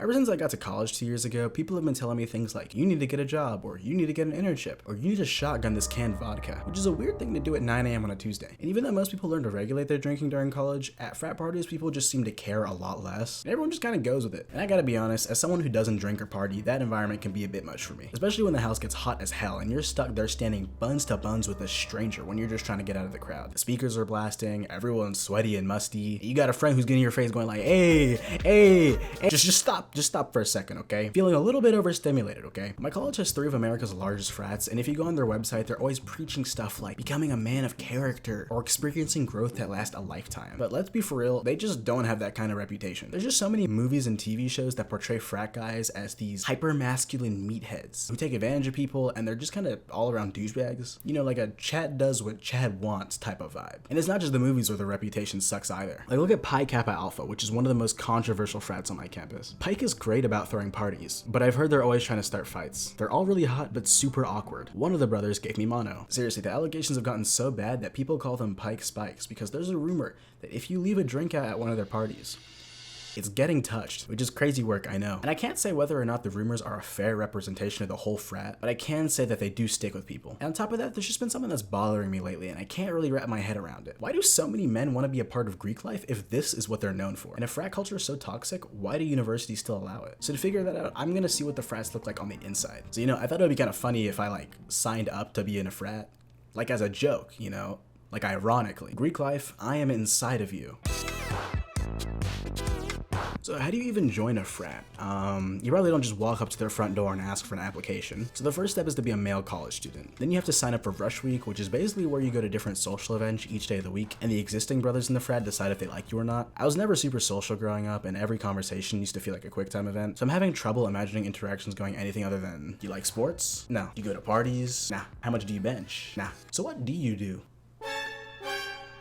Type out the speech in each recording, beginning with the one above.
Ever since I got to college 2 years ago, people have been telling me things like, you need to get a job, or you need to get an internship, or you need to shotgun this canned vodka, which is a weird thing to do at 9 a.m. on a Tuesday. And even though most people learn to regulate their drinking during college, at frat parties, people just seem to care a lot less, and everyone just kind of goes with it. And I gotta be honest, as someone who doesn't drink or party, that environment can be a bit much for me, especially when the house gets hot as hell and you're stuck there standing buns to buns with a stranger when you're just trying to get out of the crowd. The speakers are blasting, everyone's sweaty and musty. You got a friend who's getting in your face going like, hey, just stop for a second, okay? Feeling a little bit overstimulated, okay? My college has 3 of America's largest frats, and if you go on their website, they're always preaching stuff like becoming a man of character or experiencing growth that lasts a lifetime. But let's be for real, they just don't have that kind of reputation. There's just so many movies and TV shows that portray frat guys as these hyper-masculine meatheads who take advantage of people, and they're just kind of all-around douchebags. You know, like a Chad does what Chad wants type of vibe. And it's not just the movies where the reputation sucks either. Like look at Pi Kappa Alpha, which is one of the most controversial frats on my campus. Pike is great about throwing parties, but I've heard they're always trying to start fights. They're all really hot, but super awkward. One of the brothers gave me mono. Seriously, the allegations have gotten so bad that people call them Pike Spikes because there's a rumor that if you leave a drink out at one of their parties, it's getting touched, which is crazy work, I know. And I can't say whether or not the rumors are a fair representation of the whole frat, but I can say that they do stick with people. And on top of that, there's just been something that's bothering me lately, and I can't really wrap my head around it. Why do so many men want to be a part of Greek life if this is what they're known for? And if frat culture is so toxic, why do universities still allow it? So to figure that out, I'm gonna see what the frats look like on the inside. So, I thought it would be kind of funny if I signed up to be in a frat, like as a joke, like ironically. Greek life, I am inside of you. So how do you even join a frat? You probably don't just walk up to their front door and ask for an application. So the first step is to be a male college student. Then you have to sign up for Rush Week, which is basically where you go to different social events each day of the week, and the existing brothers in the frat decide if they like you or not. I was never super social growing up, and every conversation used to feel like a quick time event. So I'm having trouble imagining interactions going anything other than, do you like sports? No. Do you go to parties? Nah. How much do you bench? Nah. So what do you do?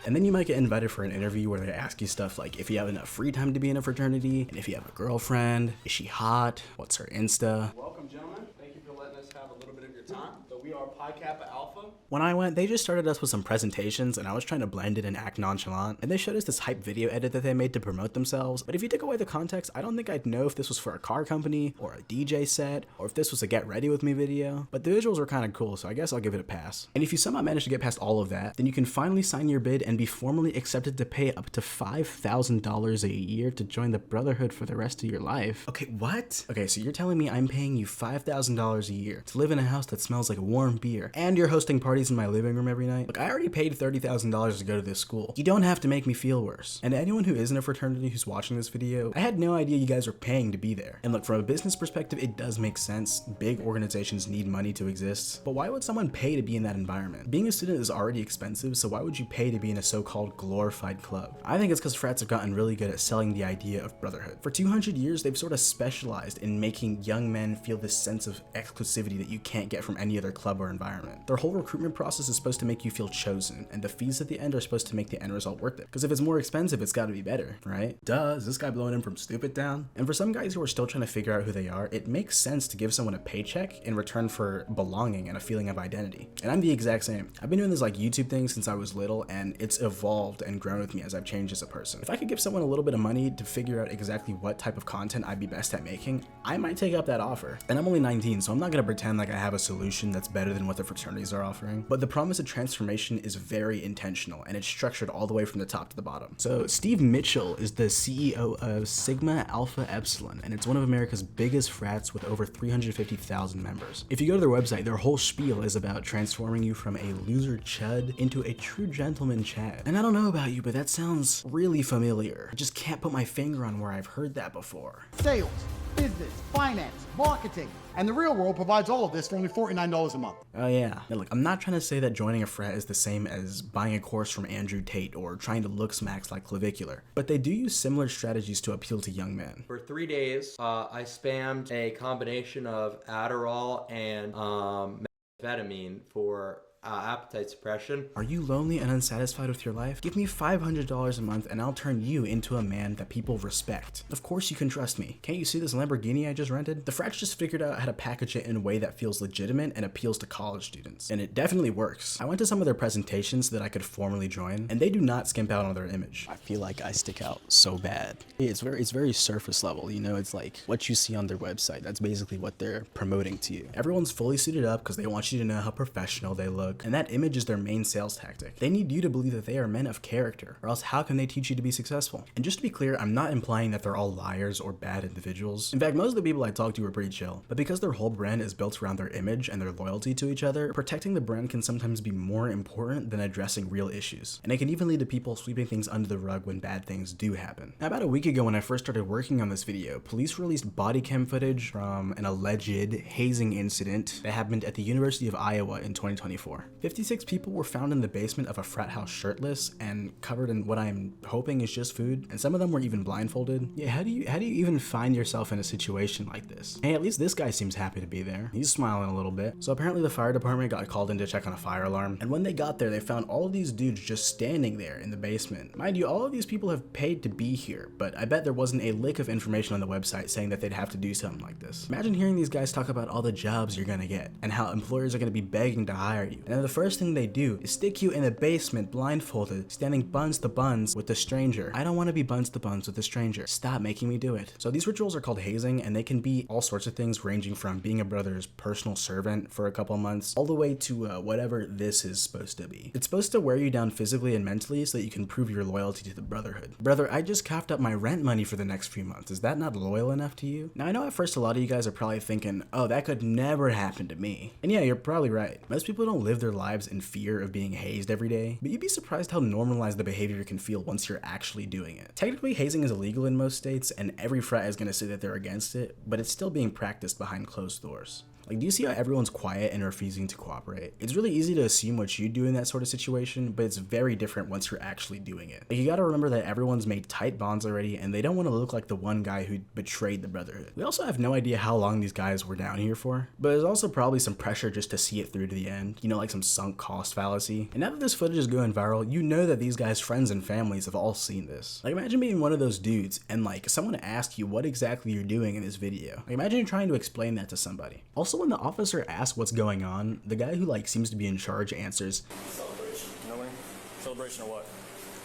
And then you might get invited for an interview where they ask you stuff like if you have enough free time to be in a fraternity, and if you have a girlfriend, is she hot, what's her Insta. Welcome, gentlemen. Thank you for letting us have a little bit of your time. So we are Pi Kappa Alpha. When I went, they just started us with some presentations, and I was trying to blend it and act nonchalant, and they showed us this hype video edit that they made to promote themselves. But if you took away the context, I don't think I'd know if this was for a car company or a DJ set, or if this was a get ready with me video. But the visuals were kind of cool, so I guess I'll give it a pass. And if you somehow manage to get past all of that, then you can finally sign your bid and be formally accepted to pay up to $5,000 a year to join the brotherhood for the rest of your life. Okay, what? Okay, so you're telling me I'm paying you $5,000 a year to live in a house that smells like warm beer, and you're hosting parties in my living room every night? Look, I already paid $30,000 to go to this school. You don't have to make me feel worse. And to anyone who is in a fraternity who's watching this video, I had no idea you guys were paying to be there. And look, from a business perspective, it does make sense. Big organizations need money to exist. But why would someone pay to be in that environment? Being a student is already expensive, so why would you pay to be in a so-called glorified club? I think it's because frats have gotten really good at selling the idea of brotherhood. For 200 years, they've sort of specialized in making young men feel this sense of exclusivity that you can't get from any other club or environment. Their whole recruitment process is supposed to make you feel chosen, and the fees at the end are supposed to make the end result worth it. Because if it's more expensive, it's gotta be better, right? Duh, is this guy blowing in from Stupid Town? And for some guys who are still trying to figure out who they are, it makes sense to give someone a paycheck in return for belonging and a feeling of identity. And I'm the exact same. I've been doing this YouTube thing since I was little, and it's evolved and grown with me as I've changed as a person. If I could give someone a little bit of money to figure out exactly what type of content I'd be best at making, I might take up that offer. And I'm only 19, so I'm not gonna pretend like I have a solution that's better than what the fraternities are offering. But the promise of transformation is very intentional, and it's structured all the way from the top to the bottom. So Steve Mitchell is the CEO of Sigma Alpha Epsilon, and it's one of America's biggest frats with over 350,000 members. If you go to their website, their whole spiel is about transforming you from a loser chud into a true gentleman Chad. And I don't know about you, but that sounds really familiar. I just can't put my finger on where I've heard that before. Sales, business, finance, marketing, and the real world provides all of this for only $49 a month. Oh yeah. Now look, I'm not trying to say that joining a frat is the same as buying a course from Andrew Tate or trying to look smacks like Clavicular, but they do use similar strategies to appeal to young men. For 3 days, I spammed a combination of Adderall and methamphetamine for appetite suppression. Are you lonely and unsatisfied with your life? Give me $500 a month and I'll turn you into a man that people respect. Of course you can trust me. Can't you see this Lamborghini I just rented? The Frats just figured out how to package it in a way that feels legitimate and appeals to college students. And it definitely works. I went to some of their presentations so that I could formally join, and they do not skimp out on their image. I feel like I stick out so bad. It's very surface level, you know, it's like what you see on their website. That's basically what they're promoting to you. Everyone's fully suited up because they want you to know how professional they look, and that image is their main sales tactic. They need you to believe that they are men of character, or else how can they teach you to be successful? And just to be clear, I'm not implying that they're all liars or bad individuals. In fact, most of the people I talked to were pretty chill, but because their whole brand is built around their image and their loyalty to each other, protecting the brand can sometimes be more important than addressing real issues. And it can even lead to people sweeping things under the rug when bad things do happen. Now, about a week ago when I first started working on this video, police released body cam footage from an alleged hazing incident that happened at the University of Iowa in 2024. 56 people were found in the basement of a frat house shirtless and covered in what I'm hoping is just food, and some of them were even blindfolded. Yeah, how do you even find yourself in a situation like this? Hey, at least this guy seems happy to be there. He's smiling a little bit. So apparently the fire department got called in to check on a fire alarm, and when they got there, they found all of these dudes just standing there in the basement. Mind you, all of these people have paid to be here, but I bet there wasn't a lick of information on the website saying that they'd have to do something like this. Imagine hearing these guys talk about all the jobs you're gonna get, and how employers are gonna be begging to hire you. And then the first thing they do is stick you in the basement blindfolded, standing buns to buns with a stranger. I don't want to be buns to buns with a stranger. Stop making me do it. So these rituals are called hazing, and they can be all sorts of things, ranging from being a brother's personal servant for a couple months, all the way to whatever this is supposed to be. It's supposed to wear you down physically and mentally so that you can prove your loyalty to the brotherhood. Brother, I just coughed up my rent money for the next few months. Is that not loyal enough to you? Now, I know at first a lot of you guys are probably thinking, oh, that could never happen to me. And yeah, you're probably right. Most people don't live their lives in fear of being hazed every day, but you'd be surprised how normalized the behavior can feel once you're actually doing it. Technically, hazing is illegal in most states, and every frat is going to say that they're against it, but it's still being practiced behind closed doors. Like, do you see how everyone's quiet and refusing to cooperate? It's really easy to assume what you do in that sort of situation, but it's very different once you're actually doing it. Like, you gotta remember that everyone's made tight bonds already, and they don't want to look like the one guy who betrayed the brotherhood. We also have no idea how long these guys were down here for, but there's also probably some pressure just to see it through to the end, you know, like some sunk cost fallacy. And now that this footage is going viral, you know that these guys' friends and families have all seen this. Like, imagine being one of those dudes, and like, someone asks you what exactly you're doing in this video. Like, imagine you're trying to explain that to somebody. Also, when the officer asks what's going on, the guy who like seems to be in charge answers, "Celebration. You know what I mean? Celebration of what?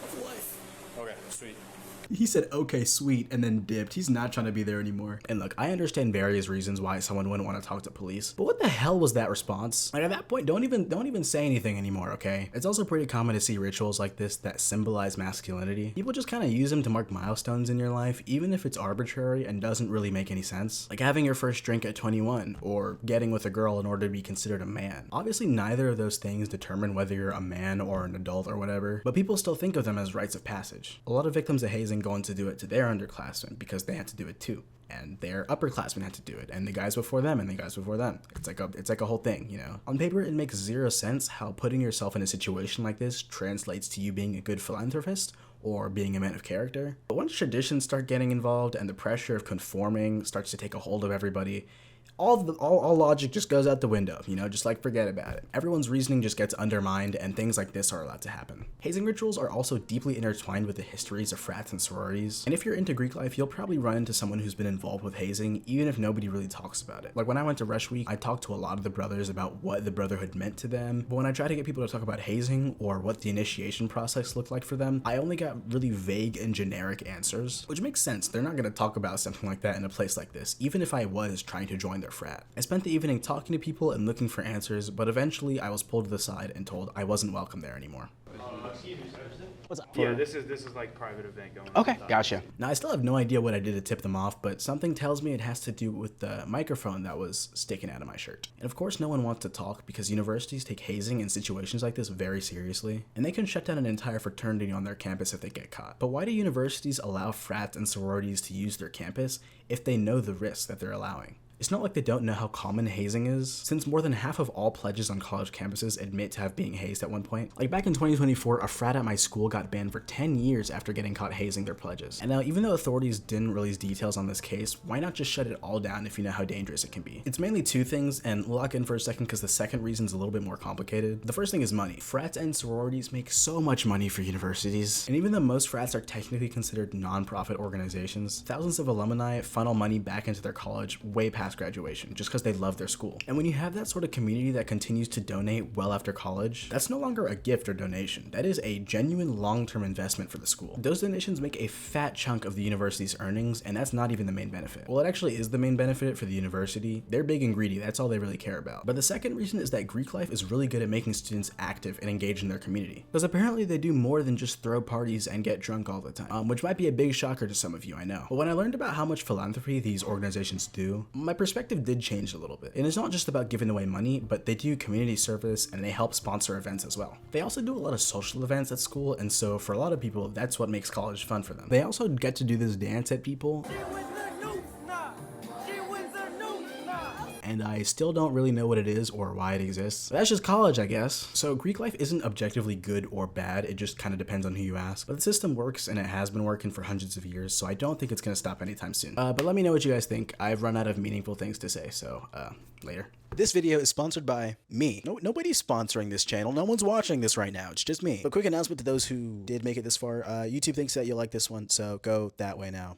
Of life." Okay, sweet. He said, okay, sweet, and then dipped. He's not trying to be there anymore. And look, I understand various reasons why someone wouldn't want to talk to police, but what the hell was that response? Like, at that point, don't even say anything anymore, okay? It's also pretty common to see rituals like this that symbolize masculinity. People just kind of use them to mark milestones in your life, even if it's arbitrary and doesn't really make any sense. Like having your first drink at 21, or getting with a girl in order to be considered a man. Obviously, neither of those things determine whether you're a man or an adult or whatever, but people still think of them as rites of passage. A lot of victims of hazing go on to do it to their underclassmen because they had to do it too, and their upperclassmen had to do it, and the guys before them and the guys before them. It's like a whole thing, you know. On paper, it makes zero sense how putting yourself in a situation like this translates to you being a good philanthropist or being a man of character. But once traditions start getting involved and the pressure of conforming starts to take a hold of everybody, all logic just goes out the window, you know, just like forget about it. Everyone's reasoning just gets undermined, and things like this are allowed to happen. Hazing rituals are also deeply intertwined with the histories of frats and sororities, and if you're into Greek life, you'll probably run into someone who's been involved with hazing, even if nobody really talks about it. Like when I went to Rush Week, I talked to a lot of the brothers about what the brotherhood meant to them, but when I tried to get people to talk about hazing or what the initiation process looked like for them, I only got really vague and generic answers, which makes sense. They're not going to talk about something like that in a place like this, even if I was trying to join their frat. I spent the evening talking to people and looking for answers, but eventually I was pulled to the side and told I wasn't welcome there anymore. What's up? Yeah, this is like private event going on. Okay, gotcha. Now, I still have no idea what I did to tip them off, but something tells me it has to do with the microphone that was sticking out of my shirt. And of course, no one wants to talk because universities take hazing in situations like this very seriously, and they can shut down an entire fraternity on their campus if they get caught. But why do universities allow frats and sororities to use their campus if they know the risks that they're allowing? It's not like they don't know how common hazing is, since more than half of all pledges on college campuses admit to have being hazed at one point. Like back in 2024, a frat at my school got banned for 10 years after getting caught hazing their pledges. And now, even though authorities didn't release details on this case, why not just shut it all down if you know how dangerous it can be? It's mainly two things, and lock in for a second because the second reason is a little bit more complicated. The first thing is money. Frats and sororities make so much money for universities, and even though most frats are technically considered non-profit organizations, thousands of alumni funnel money back into their college way past graduation just because they love their school. And when you have that sort of community that continues to donate well after college, that's no longer a gift or donation. That is a genuine long-term investment for the school. Those donations make a fat chunk of the university's earnings, and that's not even the main benefit. Well, it actually is the main benefit for the university. They're big and greedy, that's all they really care about. But the second reason is that Greek life is really good at making students active and engaged in their community. Because apparently they do more than just throw parties and get drunk all the time, which might be a big shocker to some of you, I know. But when I learned about how much philanthropy these organizations do, my perspective did change a little bit. And it's not just about giving away money, but they do community service and they help sponsor events as well. They also do a lot of social events at school, and so for a lot of people, that's what makes college fun for them. They also get to do this dance at people. And I still don't really know what it is or why it exists. But that's just college, I guess. So Greek life isn't objectively good or bad, it just kind of depends on who you ask. But the system works, and it has been working for hundreds of years, so I don't think it's gonna stop anytime soon. But let me know what you guys think. I've run out of meaningful things to say, so later. This video is sponsored by me. Nobody's sponsoring this channel. No one's watching this right now. It's just me. But quick announcement to those who did make it this far. YouTube thinks that you'll like this one, so go that way now.